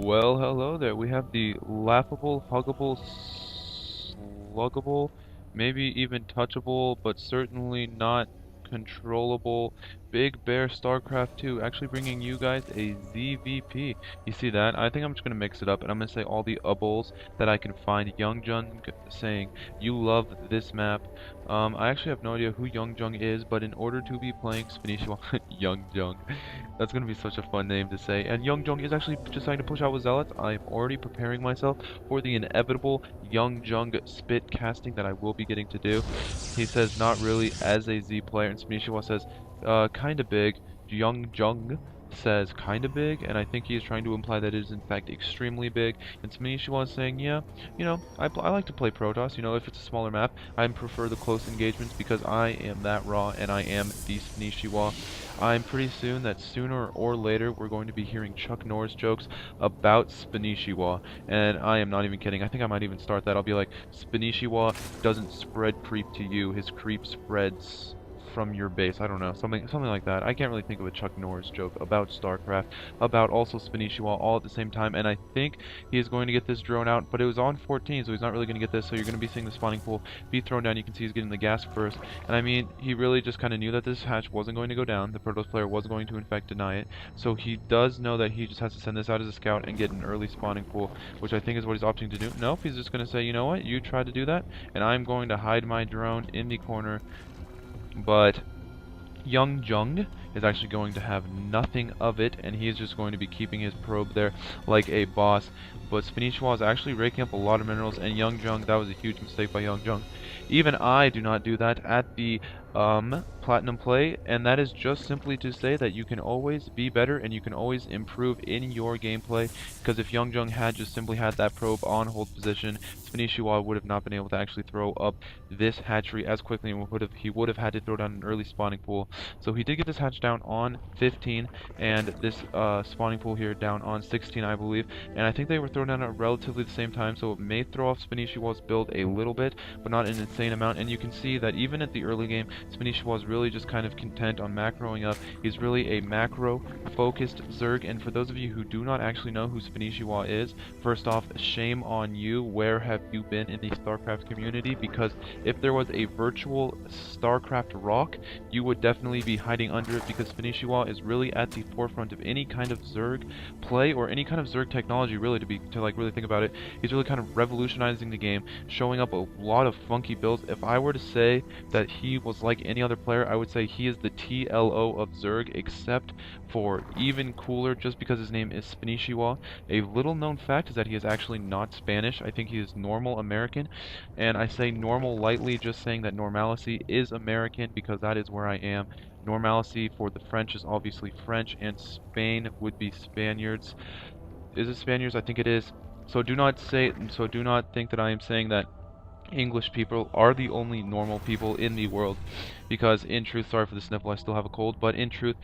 Well, hello there. We have the laughable, huggable, sluggable, maybe even touchable, but certainly not controllable Big Bear StarCraft 2, actually bringing you guys a ZVP. You see that? I think I'm just going to mix it up and I'm going to say all the ubbles that I can find. Youngjung saying, you love this map. I actually have no idea who Youngjung is, but in order to be playing spanishiwa, Youngjung. That's going to be such a fun name to say. And Youngjung is actually deciding to push out with Zealots. I'm already preparing myself for the inevitable Youngjung spit casting that I will be getting to do. He says not really as a Z player, and spanishiwa says kinda big. Youngjung says kinda big, and I think he is trying to imply that it is in fact extremely big. And spanishiwa is saying, yeah, I like to play Protoss. If it's a smaller map, I prefer the close engagements because I am that raw and I am the spanishiwa. I'm pretty soon that sooner or later we're going to be hearing Chuck Norris jokes about spanishiwa, and I am not even kidding. I think I might even start that. I'll be like, spanishiwa doesn't spread creep to you, his creep spreads from your base. I don't know, something like that. I can't really think of a Chuck Norris joke about StarCraft, about also spanishiwa all at the same time, and I think he is going to get this drone out, but it was on 14, so he's not really going to get this, so you're going to be seeing the spawning pool be thrown down. You can see he's getting the gas first, and I mean, he really just kind of knew that this hatch wasn't going to go down. The Protoss player was going to in fact deny it, so he does know that he just has to send this out as a scout and get an early spawning pool, which I think is what he's opting to do. Nope, he's just going to say, you know what, you try to do that, and I'm going to hide my drone in the corner, but Youngjung is actually going to have nothing of it, and he is just going to be keeping his probe there like a boss. But spanishiwa is actually raking up a lot of minerals, and Youngjung, that was a huge mistake by Youngjung. Even I do not do that at the platinum play, and that is just simply to say that you can always be better and you can always improve in your gameplay, because if Youngjung had just simply had that probe on hold position, spanishiwa would have not been able to actually throw up this hatchery as quickly, and he would have had to throw down an early spawning pool. So he did get this hatch down on 15, and this spawning pool here down on 16, I believe, and I think they were thrown down at relatively the same time, so it may throw off spanishiwa's build a little bit, but not an insane amount. And you can see that even at the early game, spanishiwa is really just kind of content on macroing up. He's really a macro focused Zerg, and for those of you who do not actually know who spanishiwa is, first off, shame on you. Where have you been in the StarCraft community? Because if there was a virtual StarCraft rock, you would definitely be hiding under it, because spanishiwa is really at the forefront of any kind of Zerg play or any kind of Zerg technology, really, to really think about it. He's really kind of revolutionizing the game, showing up a lot of funky builds. If I were to say that he was like any other player, I would say he is the TLO of Zerg, except for even cooler just because his name is spanishiwa. A little known fact is that he is actually not Spanish. I think he is normal American, and I say normal lightly, just saying that normalcy is American because that is where I am. Normalcy for the French is obviously French, and Spain would be Spaniards. Is it Spaniards? I think it is. So do not think that I am saying that English people are the only normal people in the world, because in truth, sorry for the sniffle, I still have a cold, but in truth,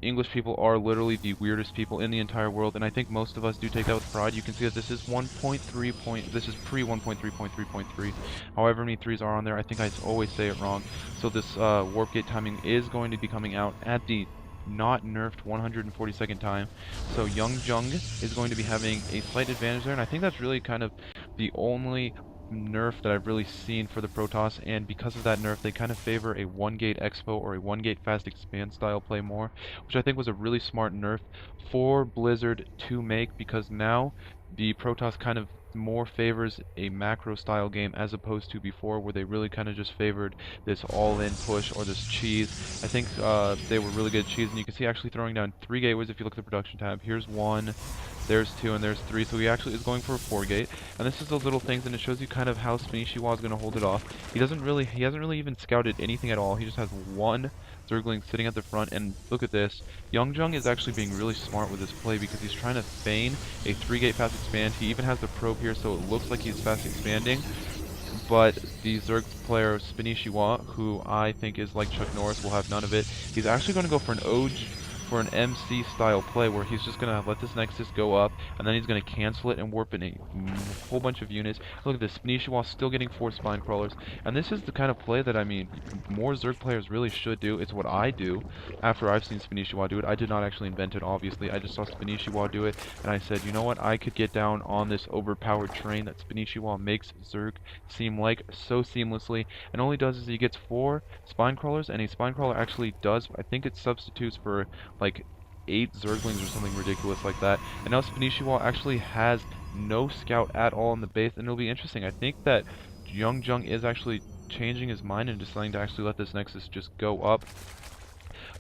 English people are literally the weirdest people in the entire world, and I think most of us do take that with pride. You can see that this is 1.3 this is pre 1.3.3.3, however many threes are on there. I think I always say it wrong. So this warp gate timing is going to be coming out at the not nerfed 142nd time. So Youngjung is going to be having a slight advantage there, and I think that's really kind of the only nerf that I've really seen for the Protoss, and because of that nerf, they kind of favor a one-gate expo or a one-gate fast expand style play more, which I think was a really smart nerf for Blizzard to make, because now the Protoss kind of more favors a macro style game as opposed to before, where they really kind of just favored this all-in push or this cheese. I think they were really good at cheese, and you can see actually throwing down 3 gateways if you look at the production tab. Here's 1, there's 2, and there's 3, so he actually is going for a 4 gate, and this is those little things, and it shows you kind of how spanishiwa is going to hold it off. He hasn't really even scouted anything at all. He just has one Zergling sitting at the front, and look at this. Youngjung is actually being really smart with this play because he's trying to feign a 3-gate fast expand. He even has the probe here, so it looks like he's fast expanding. But the Zerg player spanishiwa, who I think is like Chuck Norris, will have none of it. He's actually going to go for an for an MC style play where he's just gonna let this Nexus go up, and then he's gonna cancel it and warp in a whole bunch of units. Look at this, spanishiwa still getting 4 spine crawlers, and this is the kind of play that, I mean, more Zerg players really should do. It's what I do after I've seen spanishiwa do it. I did not actually invent it, obviously. I just saw spanishiwa do it, and I said, you know what, I could get down on this overpowered train that spanishiwa makes Zerg seem like so seamlessly. And all he does is he gets 4 spine crawlers, and a spine crawler actually does, I think it substitutes for like 8 Zerglings or something ridiculous like that. And now spanishiwa actually has no scout at all in the base, and it'll be interesting. I think that Youngjung is actually changing his mind and deciding to actually let this Nexus just go up.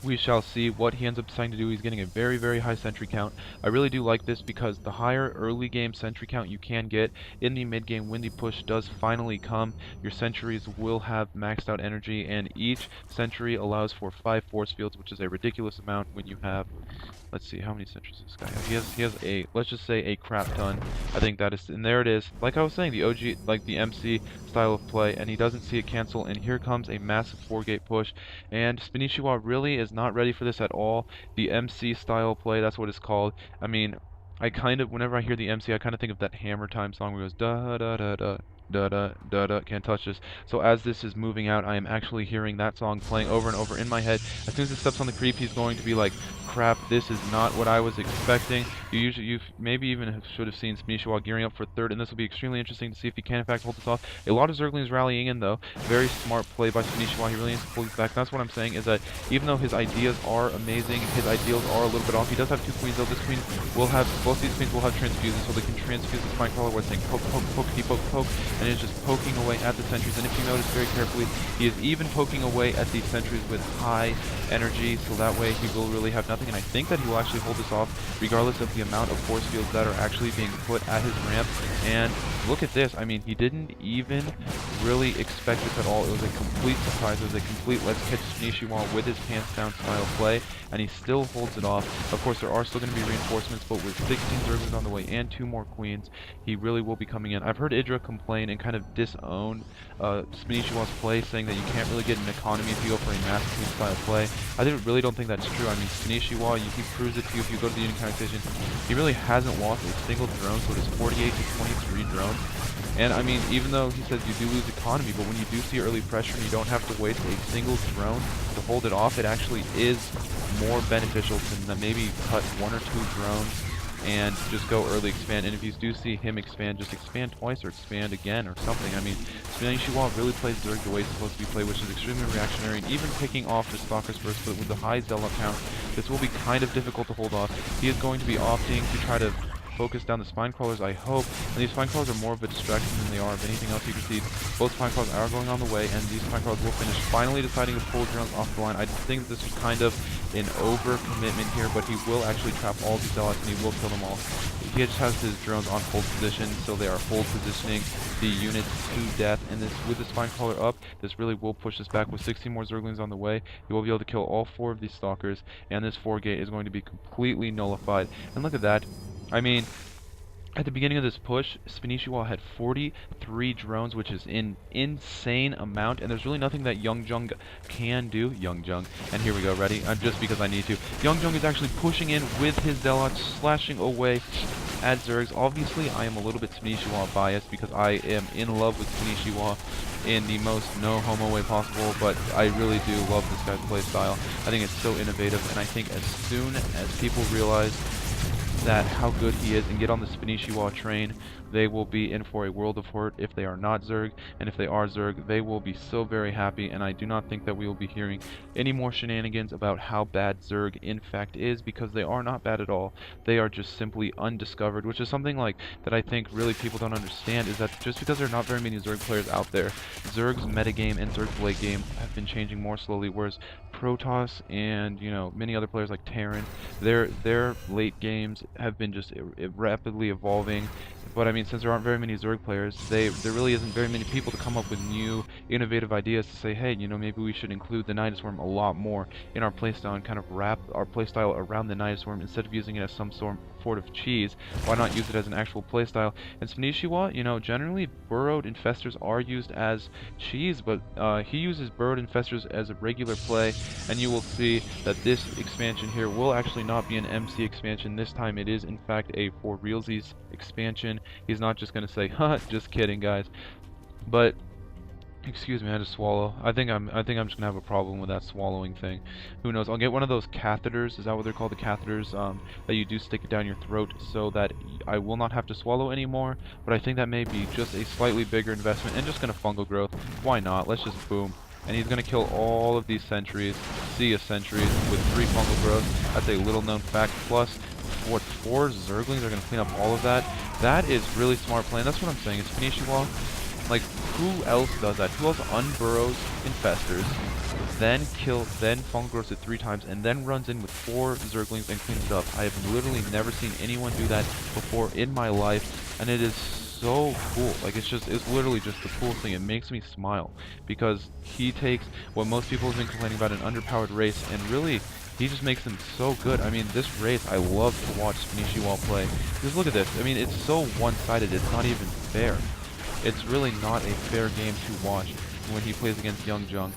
We shall see what he ends up deciding to do. He's getting a very, very high sentry count. I really do like this because the higher early game sentry count you can get in the mid game when the push does finally come, your sentries will have maxed out energy, and each sentry allows for 5 force fields, which is a ridiculous amount when you have, let's see, how many sentries does this guy have? He has a, let's just say a crap ton. I think that is, and there it is. Like I was saying, the OG, like the MC style of play, and he doesn't see it cancel, and here comes a massive 4-gate push, and spanishiwa really is not ready for this at all. The MC style play, that's what it's called. I mean, I kind of, whenever I hear the MC, I kind of think of that Hammer Time song where it goes da da da da da da da da, can't touch this. So as this is moving out, I am actually hearing that song playing over and over in my head. As soon as it steps on the creep, he's going to be like, crap, this is not what I was expecting. You maybe even should have seen spanishiwa gearing up for third, and this will be extremely interesting to see if he can in fact hold this off. A lot of Zerglings rallying in though. Very smart play by spanishiwa. He really needs to pull these back. That's what I'm saying, is that even though his ideas are amazing, his ideals are a little bit off. He does have 2 queens though. This queen will have, both these queens will have transfuses, so they can transfuse the spine crawler where it's saying poke, poke, poke, poke, poke, and it's just poking away at the sentries. And if you notice very carefully, he is even poking away at these sentries with high energy, so that way he will really have nothing. And I think that he will actually hold this off regardless of the amount of force fields that are actually being put at his ramp. And look at this, I mean, he didn't even really expect this at all. It was a complete surprise. It was a complete let's catch spanishiwa with his pants down style play, and he still holds it off. Of course, there are still going to be reinforcements, but with 16 Zerglings on the way and 2 more queens, he really will be coming in. I've heard Idra complain and kind of disown spanishiwa's play, saying that you can't really get an economy if you go for a mass queen style play. I really don't think that's true. I mean, spanishiwa, he proves it to you if you go to the Union Station. He really hasn't lost a single drone, so it is 48 to 23 drones. And I mean, even though he says you do lose economy, but when you do see early pressure and you don't have to waste a single drone to hold it off, it actually is more beneficial to maybe cut 1 or 2 drones and just go early expand. And if you do see him expand, just expand twice or expand again or something. I mean, spanishiwa really plays Zerg the way it's supposed to be played, which is extremely reactionary, and even picking off the Stalkers first, but with the high Zealot count, this will be kind of difficult to hold off. He is going to be opting to try to focus down the spine crawlers, I hope. And these spine crawlers are more of a distraction than they are of anything else. You can see both spine crawlers are going on the way, and these spine crawlers will finish, finally deciding to pull drones off the line. I think this was kind of an over-commitment here, but he will actually trap all the zealots, and he will kill them all. He just has his drones on hold position, so they are hold positioning the units to death. And this, with the spine crawler up, this really will push us back. With 16 more Zerglings on the way, he will be able to kill all 4 of these stalkers, and this 4-gate is going to be completely nullified. And look at that. I mean, at the beginning of this push, spanishiwa had 43 drones, which is an insane amount, and there's really nothing that Youngjung can do. Youngjung, and here we go, ready? Just because I need to. Youngjung is actually pushing in with his Zealots, slashing away at Zergs. Obviously, I am a little bit spanishiwa biased because I am in love with spanishiwa in the most no-homo way possible, but I really do love this guy's play style. I think it's so innovative, and I think as soon as people realize that how good he is and get on the spanishiwa train, they will be in for a world of hurt if they are not Zerg, and if they are Zerg, they will be so very happy. And I do not think that we will be hearing any more shenanigans about how bad Zerg in fact is, because they are not bad at all. They are just simply undiscovered, which is something like that I think really people don't understand, is that just because there are not very many Zerg players out there, Zerg's metagame and Zerg's late game have been changing more slowly, whereas Protoss and, you know, many other players like Terran, their late games have been just rapidly evolving. But I mean, since there aren't very many Zerg players, there really isn't very many people to come up with new, innovative ideas to say, hey, you know, maybe we should include the Nidus Worm a lot more in our playstyle and kind of wrap our playstyle around the Nidus Worm instead of using it as some fort of cheese. Why not use it as an actual playstyle? And spanishiwa, you know, generally burrowed infestors are used as cheese, but he uses burrowed infestors as a regular play, and you will see that this expansion here will actually not be an MC expansion. This time it is in fact a for realsies expansion. He's not just gonna say, "Huh, just kidding, guys." But excuse me, I had to swallow. I think I'm just gonna have a problem with that swallowing thing. Who knows? I'll get one of those catheters. Is that what they're called? The catheters that you do stick it down your throat so that I will not have to swallow anymore. But I think that may be just a slightly bigger investment and just gonna fungal growth. Why not? Let's just boom. And he's gonna kill all of these sentries, Sia sentries, with 3 fungal growth. That's a little known fact. Plus, what, 4 zerglings are gonna clean up all of that. That is really smart plan. That's what I'm saying. It's Phoenicia. Like, who else does that? Who else unburrows infestors, then fungal growths it 3 times, and then runs in with 4 zerglings and cleans it up? I have literally never seen anyone do that before in my life, and it is so cool. Like, it's literally just the coolest thing. It makes me smile, because he takes what most people have been complaining about, an underpowered race, and really, he just makes them so good. I mean, this race, I love to watch spanishiwa play. Just look at this. I mean, it's so one-sided, it's not even fair. It's really not a fair game to watch when he plays against Youngjung.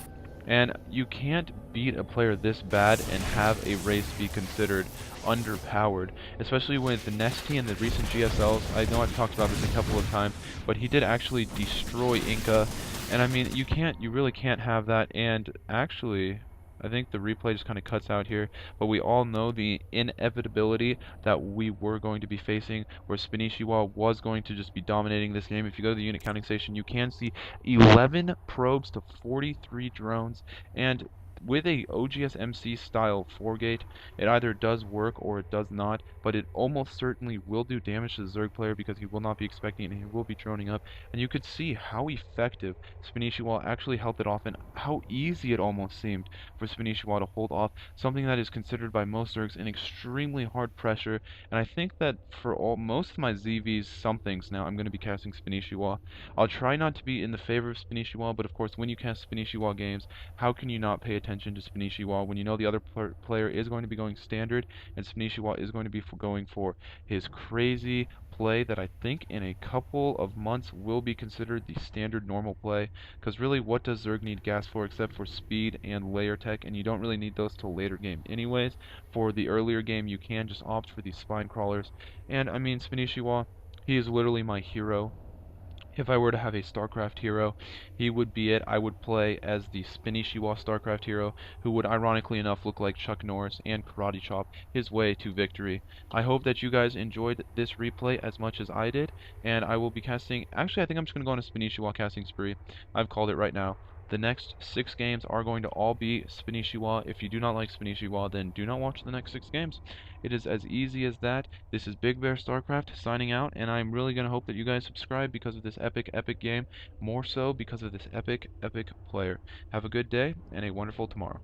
And you can't beat a player this bad and have a race be considered underpowered, especially with the Nesty and the recent GSLs. I know I've talked about this a couple of times, but he did actually destroy Inca. And I mean, you really can't have that. And actually, I think the replay just kind of cuts out here, but we all know the inevitability that we were going to be facing, where spanishiwa was going to just be dominating this game. If you go to the unit counting station, you can see 11 probes to 43 drones, and with a OGS MC style 4-gate, it either does work or it does not, but it almost certainly will do damage to the Zerg player because he will not be expecting it and he will be droning up. And you could see how effective spanishiwa actually held it off and how easy it almost seemed for spanishiwa to hold off something that is considered by most Zergs an extremely hard pressure. And I think that for most of my ZVs somethings now, I'm going to be casting spanishiwa. I'll try not to be in the favor of spanishiwa, but of course when you cast spanishiwa games, how can you not pay attention to spanishiwa when you know the other player is going to be going standard and spanishiwa is going to be going for his crazy play that I think in a couple of months will be considered the standard normal play, because really what does Zerg need gas for except for speed and layer tech, and you don't really need those till later game anyways. For the earlier game you can just opt for these spine crawlers, and I mean spanishiwa, he is literally my hero. If I were to have a StarCraft hero, he would be it. I would play as the spanishiwa StarCraft hero, who would ironically enough look like Chuck Norris and Karate Chop his way to victory. I hope that you guys enjoyed this replay as much as I did, and I will be casting, actually I think I'm just going to go on a spanishiwa casting spree. I've called it right now. The next 6 games are going to all be spanishiwa. If you do not like spanishiwa, then do not watch the next 6 games. It is as easy as that. This is Big Bear StarCraft signing out, and I'm really going to hope that you guys subscribe because of this epic game, more so because of this epic player. Have a good day, and a wonderful tomorrow.